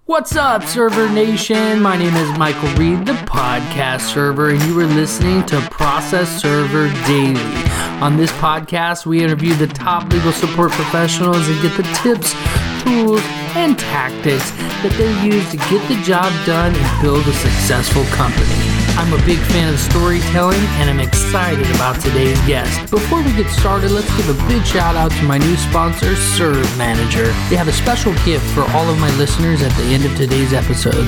What's up, Server Nation? My name is Michael Reed, the podcast server, and you are listening to Process Server Daily. On this podcast, we interview the top legal support professionals and get the tips, tools, and tactics that they use to get the job done and build a successful company. I'm a big fan of storytelling, and I'm excited about today's guest. Before we get started, let's give a big shout out to my new sponsor, Serve Manager. They have a special gift for all of my listeners at the end of today's episode.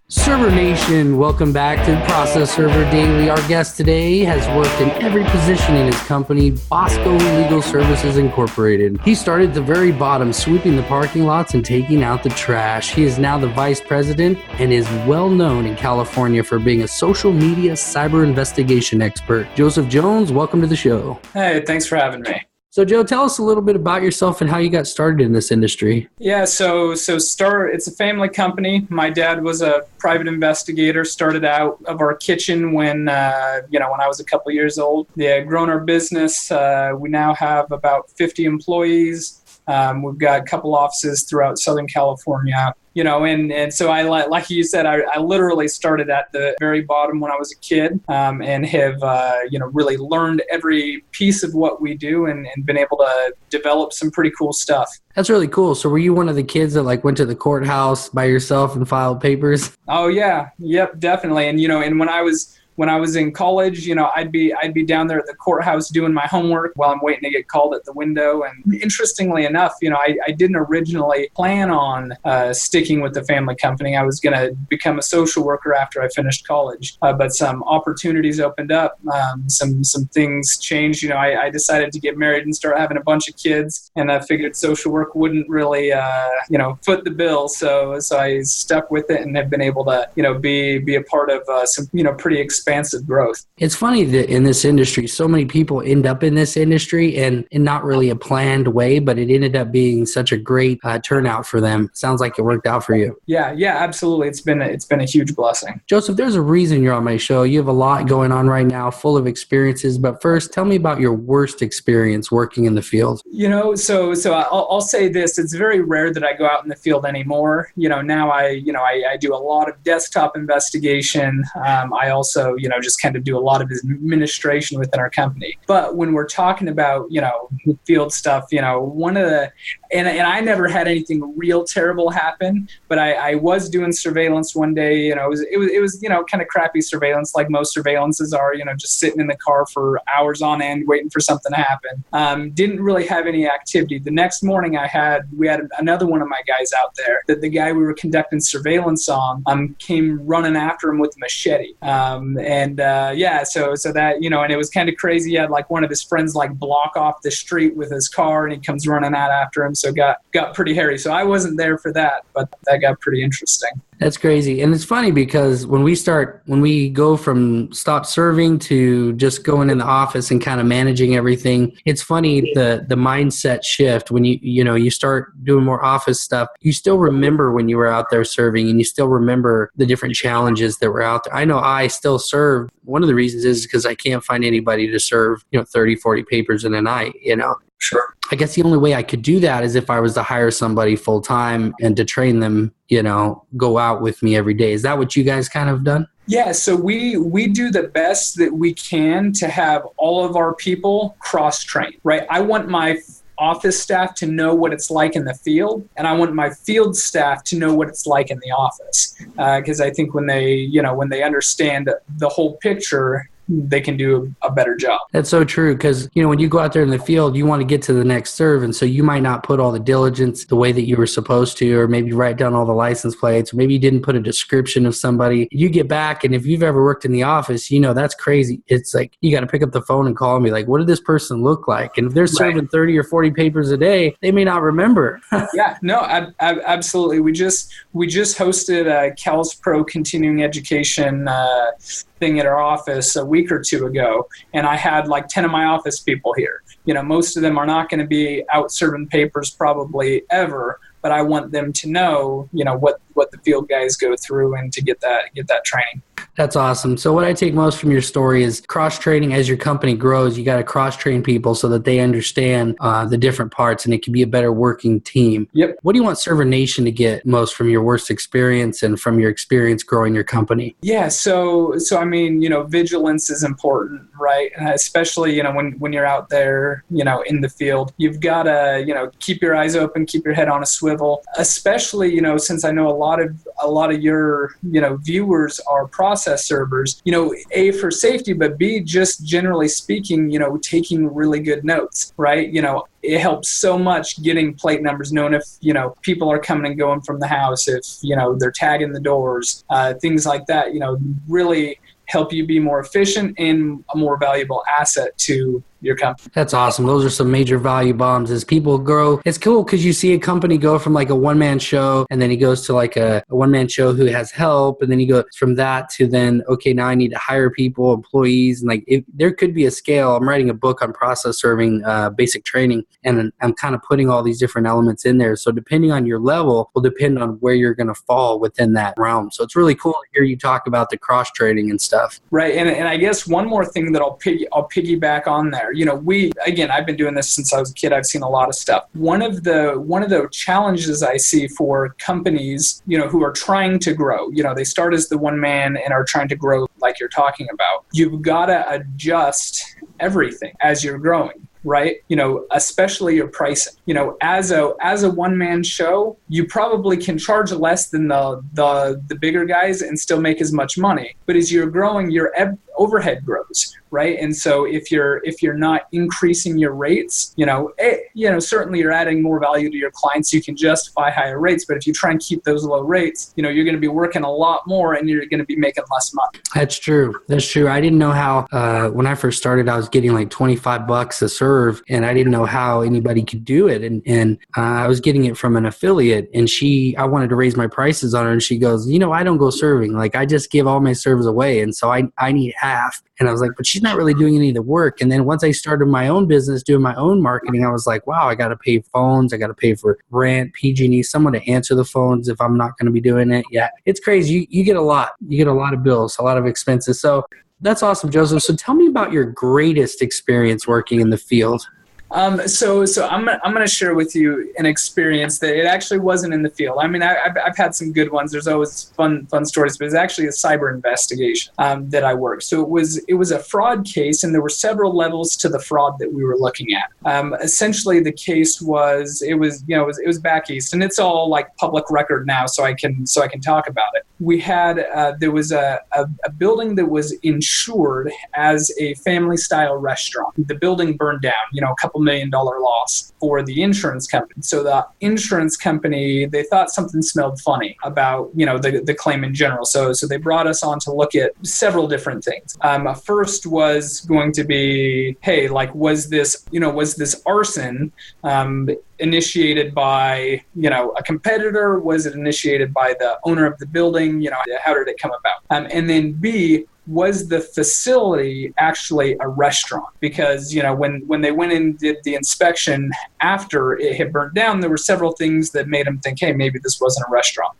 Server Nation, welcome back to Process Server Daily. Our guest today has worked in every position in his company, Bosco Legal Services Incorporated. He started at the very bottom, sweeping the parking lots and taking out the trash. He is now the vice president and is well known in California for being a social media cyber investigation expert. Joseph Jones, welcome to the show. Hey, thanks for having me. So, Joe, tell us a little bit about yourself and how you got started in this industry. Yeah, it's a family company. My dad was a private investigator, started out of our kitchen when I was a couple years old. Yeah, grown our business. We now have about 50 employees. We've got a couple offices throughout Southern California. And so I, like you said, I literally started at the very bottom when I was a kid, and have, really learned every piece of what we do and been able to develop some pretty cool stuff. That's really cool. So were you one of the kids that went to the courthouse by yourself and filed papers? Oh yeah. Yep, definitely. And when I was in college, I'd be down there at the courthouse doing my homework while I'm waiting to get called at the window. And interestingly enough, I didn't originally plan on sticking with the family company. I was going to become a social worker after I finished college, but some opportunities opened up. Some things changed. I decided to get married and start having a bunch of kids, and I figured social work wouldn't really, foot the bill. So I stuck with it and have been able to, be a part of some, pretty expansive growth. It's funny that in this industry, so many people end up in this industry and in not really a planned way, but it ended up being such a great turnout for them. Sounds like it worked out for you. Yeah, absolutely. It's been a huge blessing. Joseph, there's a reason you're on my show. You have a lot going on right now, full of experiences. But first, tell me about your worst experience working in the field. So I'll say this: it's very rare that I go out in the field anymore. Now I do a lot of desktop investigation. I also just kind of do a lot of administration within our company. But when we're talking about, field stuff, one of the, and I never had anything real terrible happen, but I was doing surveillance one day. It was kind of crappy surveillance, like most surveillances are, just sitting in the car for hours on end, waiting for something to happen. Didn't really have any activity. The next morning we had another one of my guys out there that the guy we were conducting surveillance on, came running after him with a machete. So that, and it was kind of crazy. He had one of his friends block off the street with his car, and he comes running out after him. So it got pretty hairy. So I wasn't there for that, but that got pretty interesting. That's crazy. And it's funny because when we go from stop serving to just going in the office and kind of managing everything, it's funny the mindset shift when you start doing more office stuff. You still remember when you were out there serving, and you still remember the different challenges that were out there. I know I still serve. One of the reasons is because I can't find anybody to serve 30, 40 papers in a night, Sure. I guess the only way I could do that is if I was to hire somebody full time and to train them, go out with me every day. Is that what you guys kind of done? Yeah, so we do the best that we can to have all of our people cross-trained, right? I want my office staff to know what it's like in the field, and I want my field staff to know what it's like in the office. Because I think when they understand the whole picture, they can do a better job. That's so true, because when you go out there in the field, you want to get to the next serve, and so you might not put all the diligence the way that you were supposed to, or maybe write down all the license plates, or maybe you didn't put a description of somebody. You get back, and if you've ever worked in the office, that's crazy. It's like you got to pick up the phone and call me, what did this person look like? And if they're serving 30 or 40 papers a day, they may not remember. Yeah, no, absolutely. We just hosted a Cal's Pro continuing education thing at our office a week or two ago, and I had 10 of my office people here. Most of them are not going to be out serving papers probably ever, but I want them to know, what the field guys go through and to get that training. That's awesome. So what I take most from your story is cross-training. As your company grows, you got to cross-train people so that they understand the different parts and it can be a better working team. Yep. What do you want Server Nation to get most from your worst experience and from your experience growing your company? Yeah. So I mean, vigilance is important, right? Especially, when you're out there, in the field, you've got to, keep your eyes open, keep your head on a swivel, especially, since I know a lot of your, viewers are process servers, A, for safety, but B, just generally speaking, taking really good notes, right? It helps so much getting plate numbers, knowing if, people are coming and going from the house, if, they're tagging the doors, things like that, really help you be more efficient and a more valuable asset to your company. That's awesome. Those are some major value bombs. As people grow, it's cool because you see a company go from like a one-man show, and then he goes to like a one-man show who has help, and then he goes from that to then, okay, now I need to hire people, employees, and like there could be a scale. I'm writing a book on process serving basic training, and I'm kind of putting all these different elements in there. So depending on your level will depend on where you're going to fall within that realm. So it's really cool to hear you talk about the cross-training and stuff. Right. And I guess one more thing that I'll piggyback on there. I've been doing this since I was a kid. I've seen a lot of stuff. One of the challenges I see for companies, who are trying to grow, they start as the one man and are trying to grow like you're talking about. You've got to adjust everything as you're growing. Right? Especially your pricing. As a one-man show, you probably can charge less than the bigger guys and still make as much money. But as you're growing, your overhead grows, right? And so if you're not increasing your rates, certainly you're adding more value to your clients. You can justify higher rates, but if you try and keep those low rates, you're going to be working a lot more and you're going to be making less money. That's true. I didn't know how, when I first started, I was getting like $25 a serve, and I didn't know how anybody could do it. And I was getting it from an affiliate, and I wanted to raise my prices on her, and she goes, I don't go serving. Like, I just give all my serves away. And so I need half. And I was like, but she's not really doing any of the work. And then once I started my own business, doing my own marketing, I was like, wow, I got to pay phones. I got to pay for rent, PG&E, someone to answer the phones if I'm not going to be doing it. Yeah, it's crazy. You get a lot. You get a lot of bills, a lot of expenses. So that's awesome, Joseph. So tell me about your greatest experience working in the field. So I'm gonna share with you an experience that it actually wasn't in the field. I mean, I've had some good ones. There's always fun stories, but it's actually a cyber investigation that I worked. So it was a fraud case, and there were several levels to the fraud that we were looking at. Essentially, the case was it was back east, and it's all like public record now, so I can talk about it. We had there was a building that was insured as a family style restaurant. The building burned down. A couple $2 million loss for the insurance company. So the insurance company, they thought something smelled funny about, the claim in general. So they brought us on to look at several different things. First was going to be, hey, like, was this arson initiated by, a competitor? Was it initiated by the owner of the building? How did it come about? And then B, was the facility actually a restaurant? Because, when they went and did the inspection after it had burnt down, there were several things that made them think, hey, maybe this wasn't a restaurant.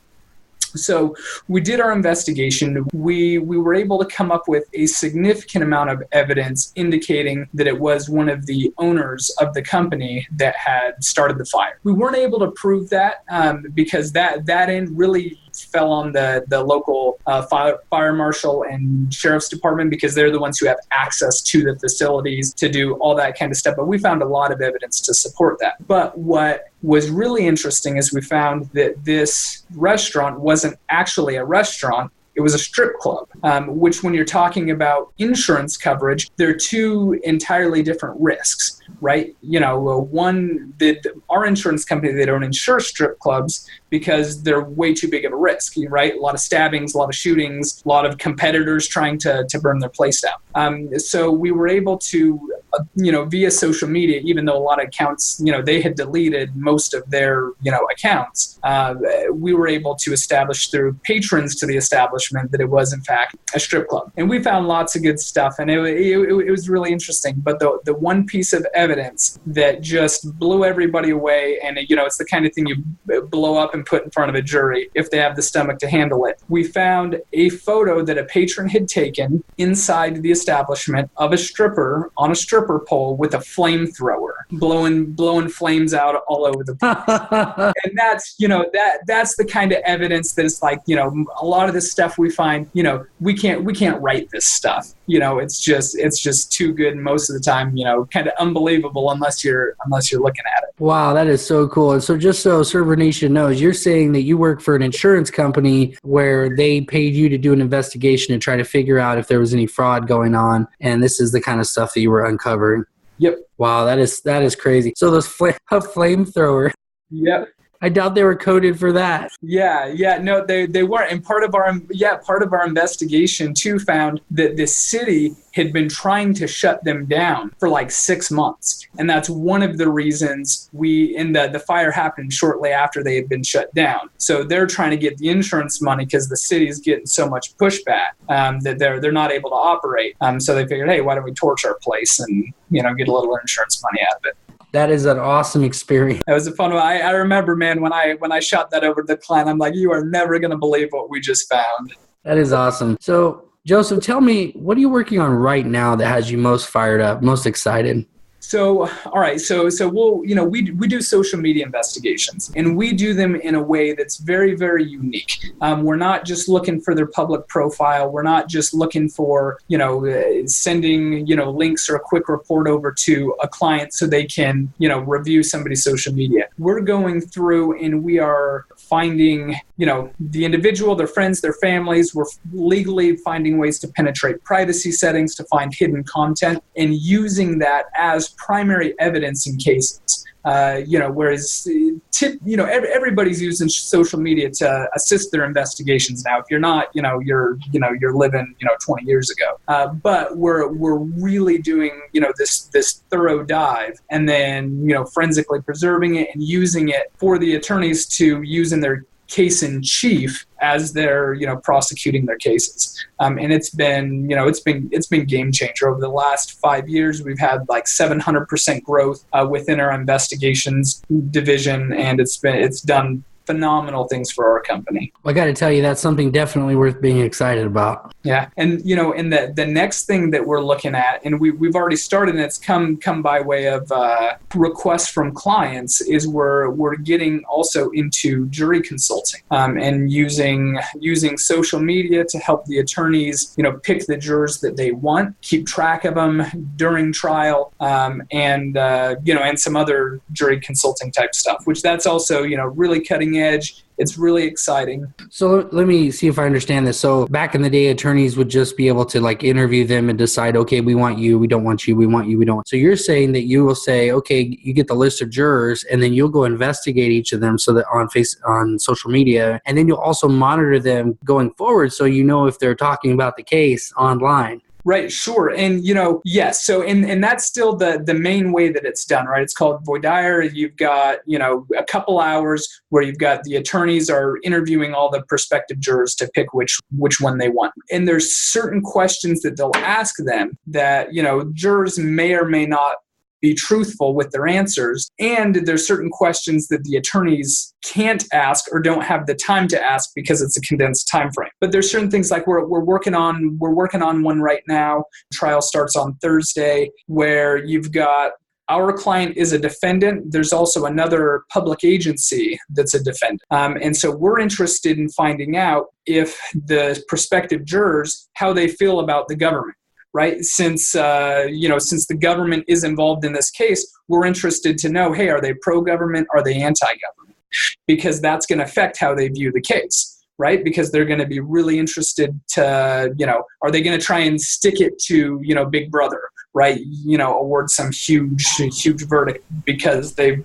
So we did our investigation. We were able to come up with a significant amount of evidence indicating that it was one of the owners of the company that had started the fire. We weren't able to prove that because that end really fell on the local fire marshal and sheriff's department, because they're the ones who have access to the facilities to do all that kind of stuff. But we found a lot of evidence to support that. But what was really interesting is we found that this restaurant wasn't actually a restaurant. It was a strip club, which when you're talking about insurance coverage, they're two entirely different risks, right? One, our insurance company, they don't insure strip clubs because they're way too big of a risk, right? A lot of stabbings, a lot of shootings, a lot of competitors trying to burn their place down. So we were able to, via social media, even though a lot of accounts, they had deleted most of their, accounts, we were able to establish through patrons to the establishment that it was in fact a strip club. And we found lots of good stuff, and it was really interesting. But the one piece of evidence that just blew everybody away, and it's the kind of thing you blow up and put in front of a jury if they have the stomach to handle it. We found a photo that a patron had taken inside the establishment of a stripper on a stripper pole with a flamethrower, blowing flames out all over the place. And that's the kind of evidence that it's like, a lot of this stuff we find, we can't write this stuff. It's just too good most of the time, kind of unbelievable unless you're looking at it. Wow, that is so cool. And so just so Server Nation knows, you're saying that you work for an insurance company where they paid you to do an investigation and try to figure out if there was any fraud going on, and this is the kind of stuff that you were uncovering. Yep. Wow, that is crazy. So those a flamethrower. Yep. I doubt they were coded for that. Yeah, no, they weren't. And part of our investigation too found that the city had been trying to shut them down for like 6 months, and that's one of the reasons the fire happened shortly after they had been shut down. So they're trying to get the insurance money because the city's getting so much pushback that they're not able to operate. So they figured, hey, why don't we torch our place and get a little insurance money out of it. That is an awesome experience. It was a fun one. I remember, man, when I shot that over to the client, I'm like, you are never going to believe what we just found. That is awesome. So, Joseph, tell me, what are you working on right now that has you most fired up, most excited? So, all right. So we'll, we do social media investigations, and we do them in a way that's very, very unique. We're not just looking for their public profile. We're not just looking for, sending, links or a quick report over to a client so they can, review somebody's social media. We're going through and we are finding, the individual, their friends, their families. We're legally finding ways to penetrate privacy settings to find hidden content and using that as primary evidence in cases. Whereas everybody's using social media to assist their investigations now. If you're not, you're living 20 years ago. But we're really doing this thorough dive and then forensically preserving it and using it for the attorneys to use in their case in chief as they're prosecuting their cases, and it's been game changer over the last 5 years. We've had like 700% growth within our investigations division, and it's done phenomenal things for our company. I got to tell you, that's something definitely worth being excited about. Yeah, and and the next thing that we're looking at, and we've already started, and it's come by way of requests from clients, is we're getting also into jury consulting and using social media to help the attorneys pick the jurors that they want, keep track of them during trial, and some other jury consulting type stuff, which that's also really cutting edge. It's really exciting. So let me see if I understand this. So back in the day, attorneys would just be able to interview them and decide, okay, we want you, we don't want you, we want you, we don't. So you're saying that you will say, okay, you get the list of jurors, and then you'll go investigate each of them so that on social media, and then you'll also monitor them going forward so if they're talking about the case online. Right, sure. And, yes. So, and that's still the main way that it's done, right? It's called voir dire. You've got, a couple hours where you've got the attorneys are interviewing all the prospective jurors to pick which one they want. And there's certain questions that they'll ask them that, jurors may or may not be truthful with their answers. And there's certain questions that the attorneys can't ask or don't have the time to ask because it's a condensed time frame. But there's certain things like we're working on one right now. Trial starts on Thursday, where you've got our client is a defendant. There's also another public agency that's a defendant. And so we're interested in finding out if the prospective jurors, how they feel about the government. Right? Since the government is involved in this case, we're interested to know, hey, are they pro-government? Are they anti-government? Because that's going to affect how they view the case, right? Because they're going to be really interested to, are they going to try and stick it to, Big Brother? right, award some huge verdict because they've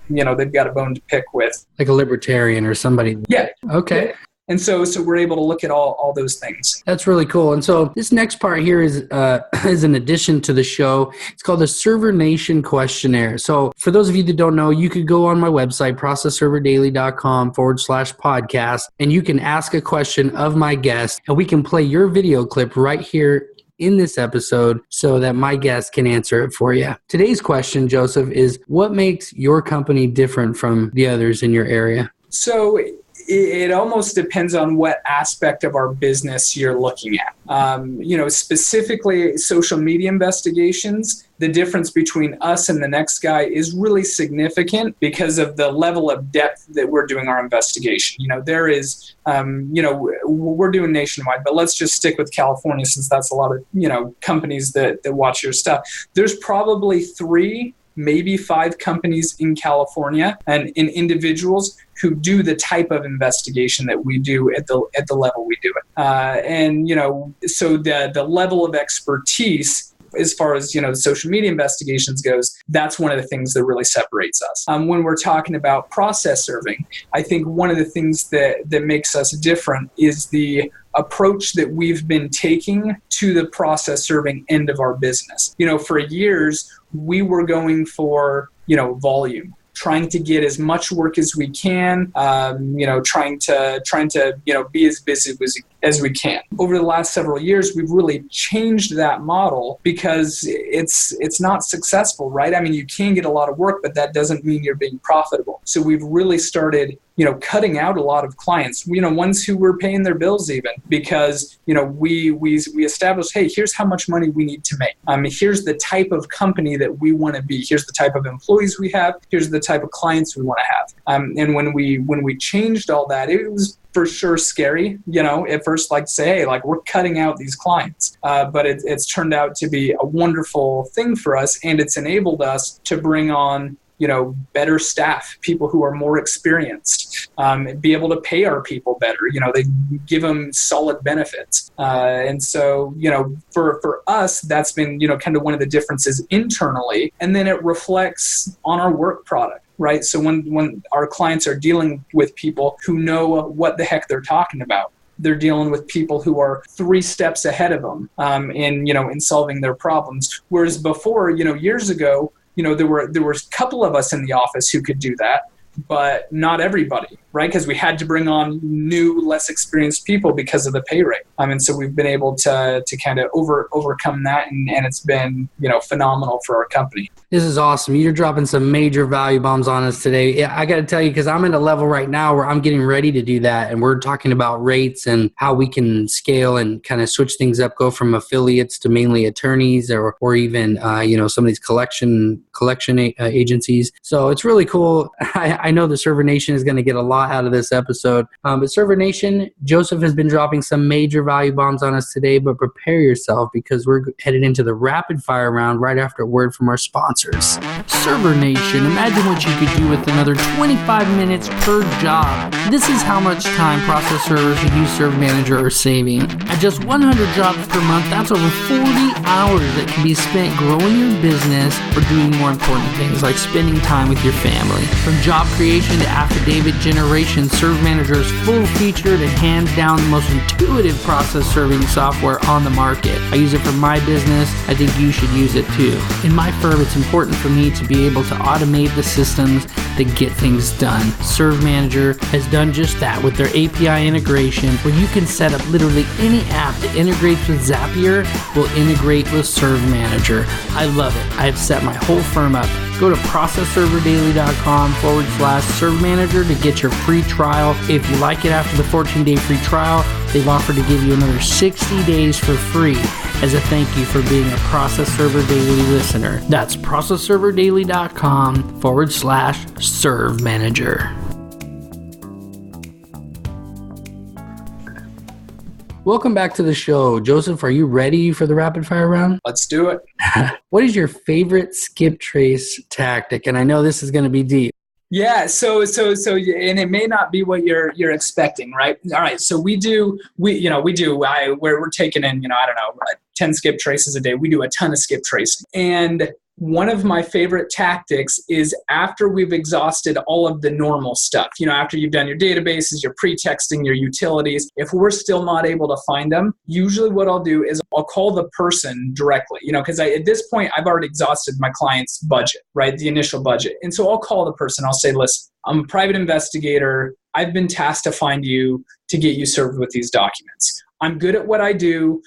got a bone to pick with. Like a libertarian or somebody. Yeah. Okay. Yeah. And so we're able to look at all those things. That's really cool. And so this next part here is an addition to the show. It's called the Server Nation Questionnaire. So for those of you that don't know, you could go on my website, processserverdaily.com/podcast, and you can ask a question of my guest, and we can play your video clip right here in this episode so that my guest can answer it for you. Today's question, Joseph, is what makes your company different from the others in your area? So it almost depends on what aspect of our business you're looking at. Specifically social media investigations, the difference between us and the next guy is really significant because of the level of depth that we're doing our investigation. There is, we're doing nationwide, but let's just stick with California since that's a lot of, companies that watch your stuff. There's probably 3, maybe 5 companies in California and in individuals who do the type of investigation that we do at the level we do it. So the level of expertise as far as, social media investigations goes, that's one of the things that really separates us. When we're talking about process serving, I think one of the things that makes us different is the approach that we've been taking to the process serving end of our business. For years, we were going for, volume, trying to get as much work as we can, trying to be as busy as we can. Over the last several years, we've really changed that model because it's not successful, right? I mean, you can get a lot of work, but that doesn't mean you're being profitable. So we've really started cutting out a lot of clients, ones who were paying their bills even because, we established, hey, here's how much money we need to make. Here's the type of company that we want to be. Here's the type of employees we have. Here's the type of clients we want to have. And when we changed all that, it was for sure scary, at first, like say, hey, like we're cutting out these clients. But it's turned out to be a wonderful thing for us. And it's enabled us to bring on better staff, people who are more experienced, be able to pay our people better. They give them solid benefits. And so, for us, that's been, kind of one of the differences internally. And then it reflects on our work product, right? So when our clients are dealing with people who know what the heck they're talking about, they're dealing with people who are 3 steps ahead of them in solving their problems. Whereas before, years ago, there were a couple of us in the office who could do that, but not everybody, right? Because we had to bring on new, less experienced people because of the pay rate. And so we've been able to kind of overcome that, and it's been, phenomenal for our company. This is awesome. You're dropping some major value bombs on us today. Yeah, I got to tell you, because I'm in a level right now where I'm getting ready to do that, and we're talking about rates and how we can scale and kind of switch things up, go from affiliates to mainly attorneys or even, some of these collection agencies. So it's really cool. I know the Server Nation is going to get a lot out of this episode. But Server Nation, Joseph has been dropping some major value bombs on us today, but prepare yourself because we're headed into the rapid fire round right after a word from our sponsors. Server Nation, imagine what you could do with another 25 minutes per job. This is how much time process servers who use Serve Manager are saving. At just 100 jobs per month, that's over 40 hours that can be spent growing your business or doing more important things like spending time with your family. From job creation to affidavit generation, Serve Manager is full-featured and hands down the most intuitive process serving software on the market. I use it for my business. I think you should use it too. In my firm, it's important for me to be able to automate the systems that get things done. Serve Manager has done just that with their API integration, where you can set up literally any app that integrates with Zapier will integrate with Serve Manager. I love it. I've set my whole firm up. Go to processserverdaily.com/Serve Manager to get your free trial. If you like it after the 14-day free trial, they've offered to give you another 60 days for free as a thank you for being a Process Server Daily listener. That's processserverdaily.com/Serve Manager. Welcome back to the show. Joseph, are you ready for the rapid fire round? Let's do it. What is your favorite skip trace tactic? And I know this is going to be deep. Yeah. And it may not be what you're expecting, right? All right. So we're taking in, I don't know, 10 skip traces a day. We do a ton of skip tracing. And one of my favorite tactics is after we've exhausted all of the normal stuff, after you've done your databases, your pre-texting, your utilities, if we're still not able to find them, usually what I'll do is I'll call the person directly, because at this point, I've already exhausted my client's budget, right? The initial budget. And so I'll call the person. I'll say, listen, I'm a private investigator. I've been tasked to find you to get you served with these documents. I'm good at what I do.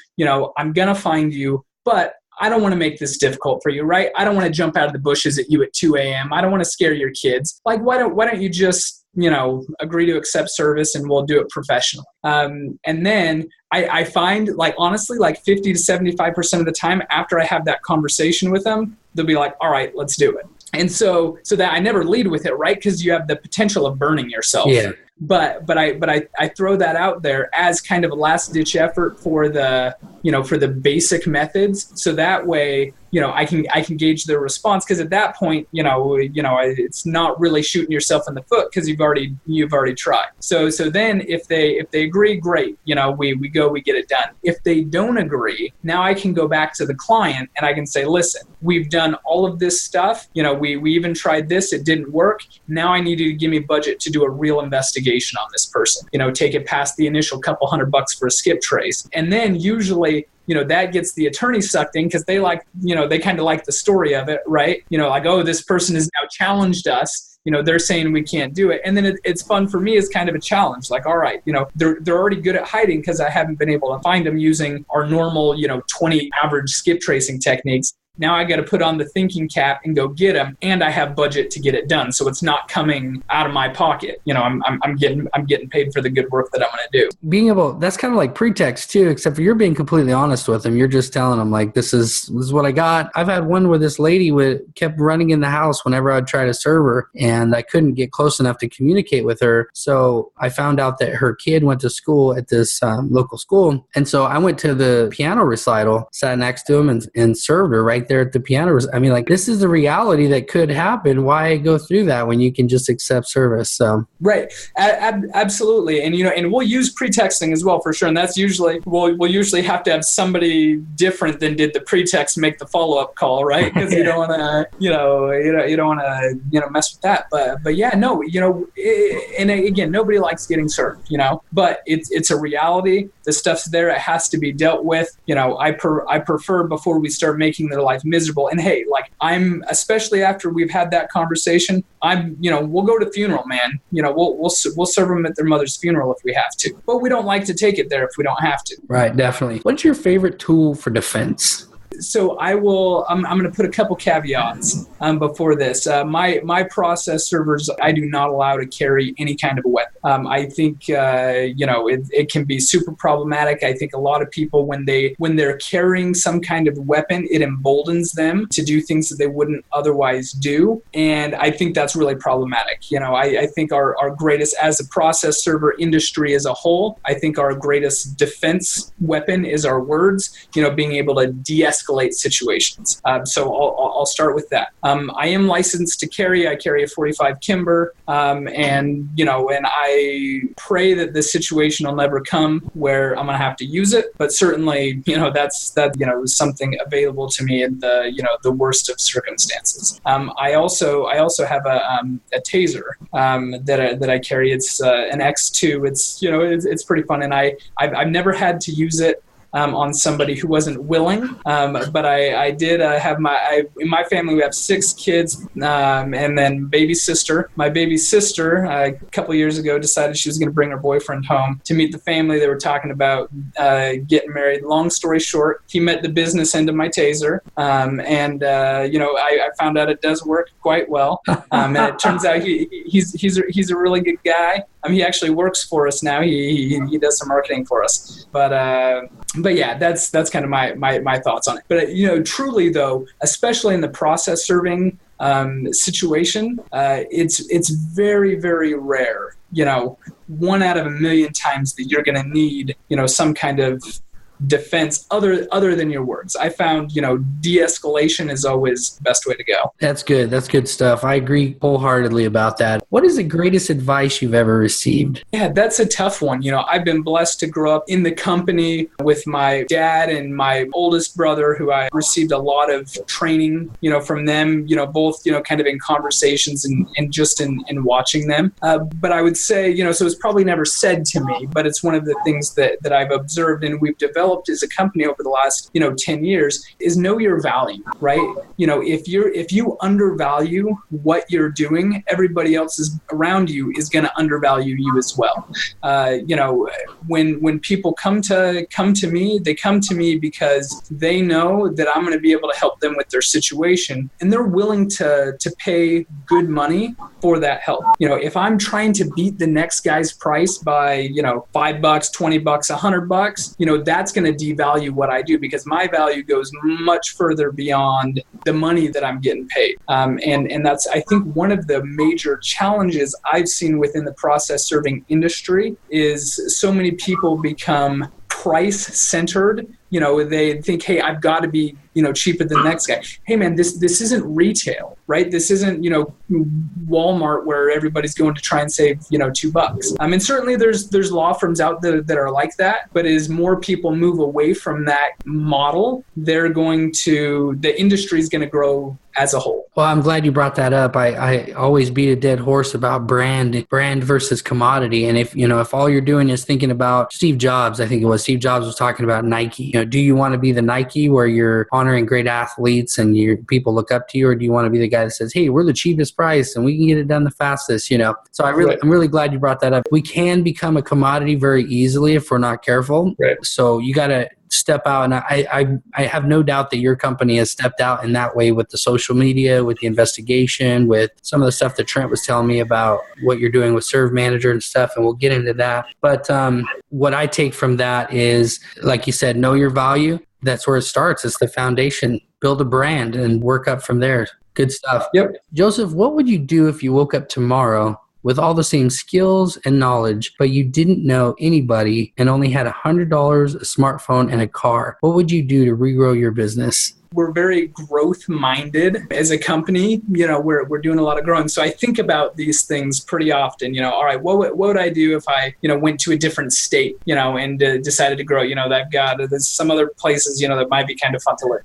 I'm going to find you, but I don't want to make this difficult for you, right? I don't want to jump out of the bushes at you at 2 a.m. I don't want to scare your kids. Like, why don't you just, agree to accept service and we'll do it professionally. And then I find, honestly, 50 to 75% of the time after I have that conversation with them, they'll be like, all right, let's do it. And so that I never lead with it, right? Because you have the potential of burning yourself. Yeah. But I throw that out there as kind of a last ditch effort for the basic methods. So that way, I can gauge their response, because at that point, it's not really shooting yourself in the foot because you've already tried. So then if they agree, great. We get it done. If they don't agree, now I can go back to the client and I can say, listen, we've done all of this stuff. We even tried this. It didn't work. Now I need you to give me budget to do a real investigation on this person. Take it past the initial couple $100 for a skip trace. And then usually, that gets the attorney sucked in because they they kind of like the story of it, right? Oh, this person has now challenged us. They're saying we can't do it. And then it's fun for me as kind of a challenge. All right, they're already good at hiding because I haven't been able to find them using our normal, 20 average skip tracing techniques. Now I got to put on the thinking cap and go get them, and I have budget to get it done. So it's not coming out of my pocket. I'm getting paid for the good work that I'm going to do. That's kind of like pretext too, except for you're being completely honest with them. You're just telling them this is what I got. I've had one where this lady kept running in the house whenever I'd try to serve her, and I couldn't get close enough to communicate with her. So I found out that her kid went to school at this local school, and so I went to the piano recital, sat next to him, and served her right there at the piano. I mean, this is the reality that could happen. Why go through that when you can just accept service? So right, absolutely, and and we'll use pretexting as well for sure. And that's usually we'll usually have to have somebody different than did the pretext make the follow up call, right? Because you don't want to you don't want to mess with that. But yeah, no, and again, nobody likes getting served, but it's a reality. The stuff's there. It has to be dealt with. I prefer before we start making their life miserable. And hey, I'm, especially after we've had that conversation, we'll go to funeral, man. We'll serve them at their mother's funeral if we have to, but we don't like to take it there if we don't have to. Right. Definitely. What's your favorite tool for defense? So I'm going to put a couple caveats before this. My process servers, I do not allow to carry any kind of a weapon. I think, it can be super problematic. I think a lot of people, when they're carrying some kind of weapon, it emboldens them to do things that they wouldn't otherwise do. And I think that's really problematic. I think our greatest, as a process server industry as a whole, I think our greatest defense weapon is our words, being able to de-escalate situations. So I'll start with that. I am licensed to carry. I carry a .45 Kimber, and I pray that this situation will never come where I'm going to have to use it. But certainly, that's something available to me in the worst of circumstances. I also have a taser that I carry. It's an X2. It's pretty fun, and I've never had to use it on somebody who wasn't willing, but I did have in my family we have 6 kids, and then my baby sister a couple years ago decided she was going to bring her boyfriend home to meet the family. They were talking about getting married. Long story short, he met the business end of my taser, and I found out it does work quite well, and it turns out he's a really good guy. He actually works for us now. He does some marketing for us, but yeah, that's kind of my thoughts on it. But truly though, especially in the process serving situation, it's very, very rare. 1 out of a million times that you're going to need some kind of defense other than your words. I found, de-escalation is always the best way to go. That's good. That's good stuff. I agree wholeheartedly about that. What is the greatest advice you've ever received? Yeah, that's a tough one. I've been blessed to grow up in the company with my dad and my oldest brother, who I received a lot of training, from them, both, kind of in conversations and just in watching them. But I would say, so it's probably never said to me, but it's one of the things that I've observed and we've developed as a company over the last, 10 years is know your value, right? If you undervalue what you're doing, everybody else around you is going to undervalue you as well. When people come to me, they come to me because they know that I'm going to be able to help them with their situation, and they're willing to pay good money for that help. If I'm trying to beat the next guy's price by, $5, $20, $100, that's going to devalue what I do, because my value goes much further beyond the money that I'm getting paid. And that's, I think, one of the major challenges I've seen within the process serving industry is so many people become price centered. They think, hey, I've got to be, cheaper than the next guy. Hey man, this isn't retail, right? This isn't, Walmart where everybody's going to try and save, $2. And certainly there's law firms out there that are like that, but as more people move away from that model, the industry is going to grow as a whole. Well, I'm glad you brought that up. I always beat a dead horse about brand versus commodity. And if all you're doing is thinking about Steve Jobs, I think it was Steve Jobs was talking about Nike. Do you want to be the Nike where you're honoring great athletes and people look up to you, or do you want to be the guy that says, hey, we're the cheapest price and we can get it done the fastest? So I'm really glad you brought that up. We can become a commodity very easily if we're not careful. Right. So you got to step out, and I have no doubt that your company has stepped out in that way with the social media, with the investigation, with some of the stuff that Trent was telling me about what you're doing with Serve Manager and stuff, and we'll get into that. But what I take from that is, like you said, know your value. That's where it starts. It's the foundation. Build a brand and work up from there. Good stuff. Yep. Joseph, what would you do if you woke up tomorrow with all the same skills and knowledge, but you didn't know anybody and only had $100, a smartphone, and a car? What would you do to regrow your business? We're very growth-minded as a company. We're doing a lot of growing. So I think about these things pretty often. All right, what would I do if I, went to a different state, and decided to grow? There's some other places, that might be kind of fun to live.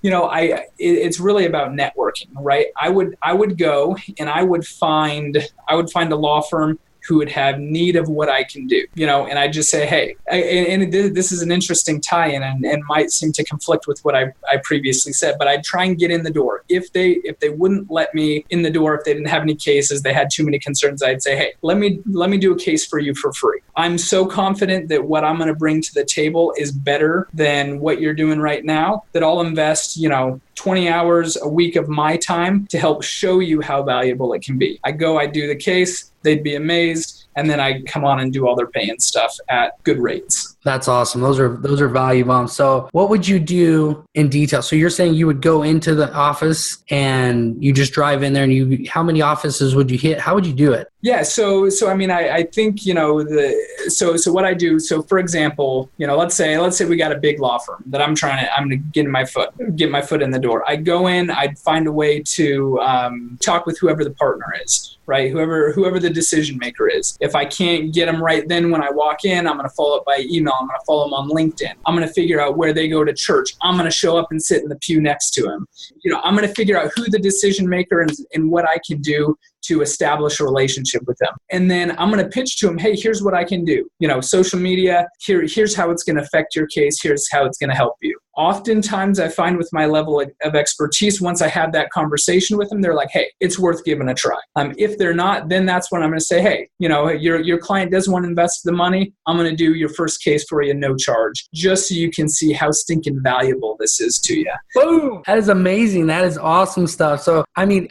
It's really about networking, right? I would go and I would find a law firm who would have need of what I can do, and I just say, hey, this is an interesting tie-in and might seem to conflict with what I previously said, but I'd try and get in the door. If they wouldn't let me in the door, if they didn't have any cases, they had too many concerns, I'd say, hey, let me do a case for you for free. I'm so confident that what I'm going to bring to the table is better than what you're doing right now, that I'll invest, 20 hours a week of my time to help show you how valuable it can be. I do the case, they'd be amazed, and then I come on and do all their paying stuff at good rates. That's awesome. Those are value bombs. So what would you do in detail? So you're saying you would go into the office and you just drive in there, and how many offices would you hit? How would you do it? Yeah. So I mean, I think, so what I do, so for example, let's say we got a big law firm that I'm going to get my foot in the door. I'd go in, I'd find a way to talk with whoever the partner is, right? Whoever the decision maker is. If I can't get them right then when I walk in, I'm going to follow up by email. I'm going to follow them on LinkedIn. I'm going to figure out where they go to church. I'm going to show up and sit in the pew next to them. I'm going to figure out who the decision maker is and what I can do to establish a relationship with them. And then I'm going to pitch to them, hey, here's what I can do. Social media, here's how it's going to affect your case. Here's how it's going to help you. Oftentimes I find with my level of expertise, once I have that conversation with them, they're like, hey, it's worth giving a try. If they're not, then that's when I'm going to say, hey, your client doesn't want to invest the money. I'm going to do your first case for you, no charge, just so you can see how stinking valuable this is to you. Boom! That is amazing. That is awesome stuff. So, I mean,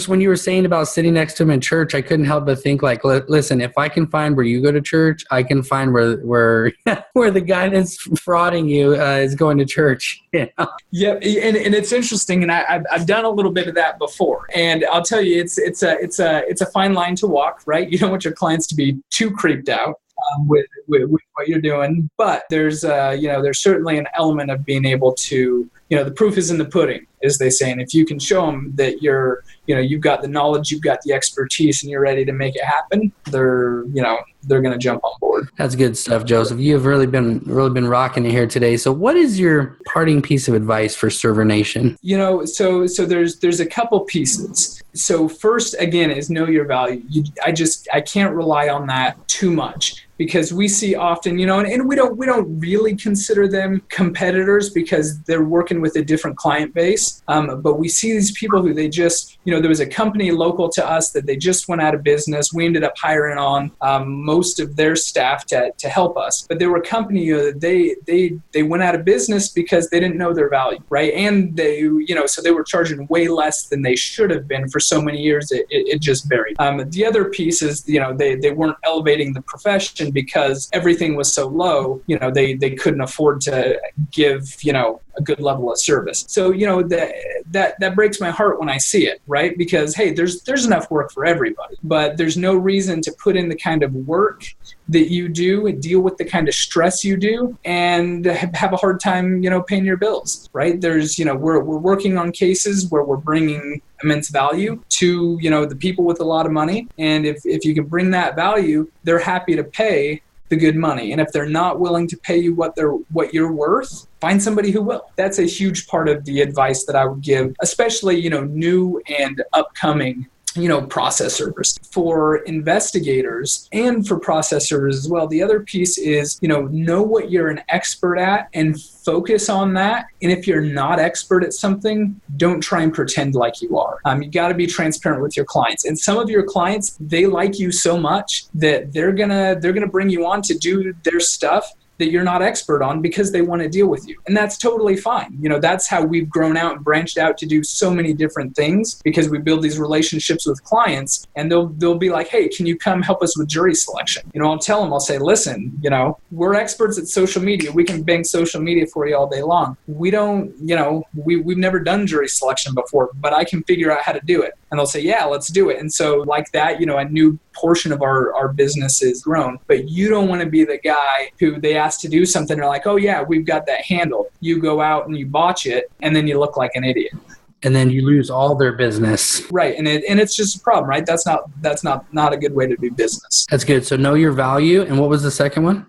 when you were saying about sitting next to him in church, I couldn't help but think like, listen, if I can find where you go to church, I can find where the guy that's frauding you is going to church. Yeah. Yep. And it's interesting. And I've done a little bit of that before. And I'll tell you, it's a fine line to walk, right? You don't want your clients to be too creeped out. with what you're doing. But there's there's certainly an element of being able to, the proof is in the pudding, as they say. And if you can show them that you've got the knowledge, you've got the expertise, and you're ready to make it happen, they're going to jump on board. That's good stuff, Joseph. You have really been rocking it here today. So what is your parting piece of advice for Server Nation? So there's a couple pieces. So first, again, is know your value. I can't rely on that too much, because we see often, and we don't really consider them competitors because they're working with a different client base. But we see these people who they just, there was a company local to us that they just went out of business. We ended up hiring on most of their staff to help us. But they were a company that they went out of business because they didn't know their value, right? And they, so they were charging way less than they should have been for so many years. It just varied. The other piece is, they weren't elevating the profession because everything was so low. They couldn't afford to give, a good level of service. So, that breaks my heart when I see it, right? Because, hey, there's enough work for everybody, but there's no reason to put in the kind of work that you do and deal with the kind of stress you do and have a hard time, paying your bills, right? There's, we're working on cases where we're bringing immense value to, the people with a lot of money. And if you can bring that value, they're happy to pay the good money. And if they're not willing to pay you what you're worth, find somebody who will. That's a huge part of the advice that I would give, especially, new and upcoming process servers. For investigators and for process servers as well, the other piece is, know what you're an expert at and focus on that. And if you're not expert at something, don't try and pretend like you are. You got to be transparent with your clients. And some of your clients, they like you so much that they're gonna bring you on to do their stuff that you're not expert on because they want to deal with you. And that's totally fine. That's how we've grown out and branched out to do so many different things, because we build these relationships with clients and they'll be like, hey, can you come help us with jury selection? I'll tell them, I'll say, listen, we're experts at social media. We can bang social media for you all day long. We don't, we've never done jury selection before, but I can figure out how to do it. And they'll say, yeah, let's do it. And so like that, a new portion of our business is grown. But you don't want to be the guy who they ask to do something. They're like, oh yeah, we've got that handled. You go out and you botch it, and then you look like an idiot. And then you lose all their business. Right. And it's just a problem, right? That's not a good way to do business. That's good. So know your value. And what was the second one?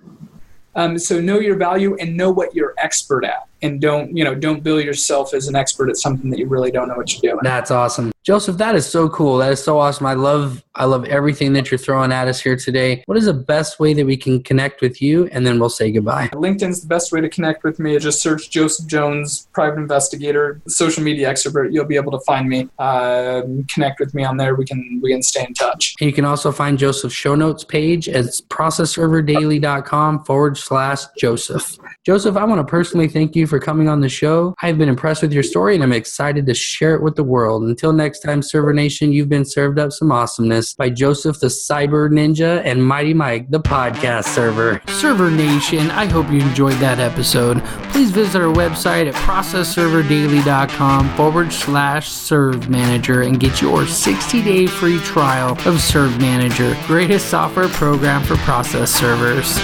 So know your value and know what you're expert at. And don't bill yourself as an expert at something that you really don't know what you're doing. That's awesome. Joseph, that is so cool. That is so awesome. I love everything that you're throwing at us here today. What is the best way that we can connect with you? And then we'll say goodbye. LinkedIn's the best way to connect with me. Just search Joseph Jones, private investigator, social media expert. You'll be able to find me. Connect with me on there. We can stay in touch. And you can also find Joseph's show notes page at processserverdaily.com/Joseph. Joseph, I want to personally thank you for coming on the show. I've been impressed with your story, and I'm excited to share it with the world. Until next time, Server Nation, you've been served up some awesomeness by Joseph the Cyber Ninja and Mighty Mike the Podcast Server. Server Nation, I hope you enjoyed that episode. Please visit our website at processserverdaily.com/Serve Manager and get your 60-day free trial of Serve Manager, greatest software program for process servers.